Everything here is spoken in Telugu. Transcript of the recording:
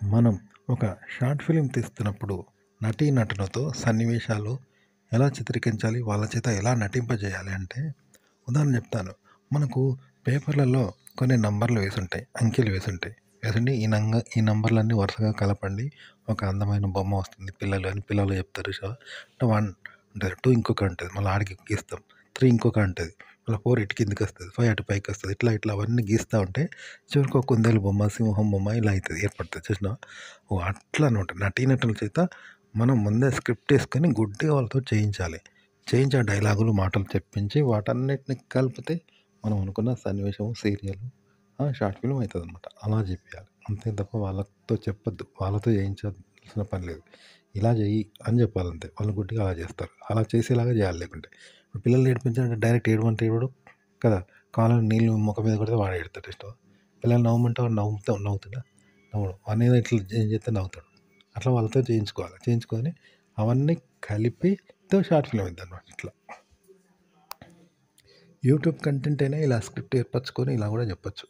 మనం ఒక షార్ట్ ఫిలిం తీస్తున్నప్పుడు నటీనటులతో సన్నివేశాలు ఎలా చిత్రీకరించాలి? వాళ్ళ చేత ఎలా నటింపజేయాలి అంటే, ఉదాహరణ చెప్తాను. మనకు పేపర్‌లలో కొన్ని నంబర్‌లు వేసుంటాయి. అంకెలు వేసుంటాయి. వేసుండి ఈ నంబర్‌లన్నీ వరుసగా కలపండి. ఒక అందమైన బొమ్మ వస్తుంది. పిల్లలు అని పిల్లలు చెప్తారు చూసావా? 1 ఉంటది. 2 ఇంకొక ఉంటది. మళ్ళీ ఆడికి గీస్తాం. 3 ఇంకొక ఉంటది. మళ్ళీ 4 ఇటు కిందకొస్తది. 5 అటు పైకొస్తది. ఇట్లా అవన్నీ గీస్తా ఉంటే చివరికి ఒక కుందేలు బొమ్మ, సింహం బొమ్మ ఇలా అయితది. ఏర్పడుతది చూసినావా? ఓహ్! అట్లా అనమాట. నటీనటుల చేత మనం ముందే స్క్రిప్ట్ ఏసుకొని గుడ్డిగా వాళ్ళతో చేయించాలి. చేయించి ఆ డైలాగులు, మాటలు చెప్పించి వాటన్నిటిని కలిపితే మనం అనుకున్న సన్నివేశం, సీరియల్, షార్ట్ ఫిల్మ్ అయితదనమాట. అలా జెప్పియాలి. అంతే తప్ప వాళ్ళతో చెప్పొద్దు. వాళ్ళతో చేయించాల్సిన పని లేదు. ఇలా చెయ్యి అని చెప్పాలంతే. వాళ్ళు గుడ్డిగా అలా చేస్తారు. అలా చేసేలాగా చేయాలి లేకుంటే. ఇప్పుడు పిల్లల్ని ఏడిపించాలంటే డైరెక్ట్ ఏడవమంటే ఏడవడు కదా! కావాలని నీళ్ళు మొఖం మీద కొడితే వాడు ఏడుస్తాడు చూసినావా? పిల్లల్ని నవ్వమంటే వాడు నవ్వుతాడా? నవ్వడు. వాడినేదో ఇట్లా చేస్తే నవ్వుతాడు. అట్లా వాళ్ళతో చేయించుకోవాలి. చేయించుకొని అవన్నీ కలిపి షార్ట్ ఫిల్మ్ అయిద్దనమాట ఇట్లా. యూట్యూబ్ కంటెంట్ అయినా ఇలా స్క్రిప్ట్ ఏర్పరచుకొని ఇలా కూడా చెప్పొచ్చు.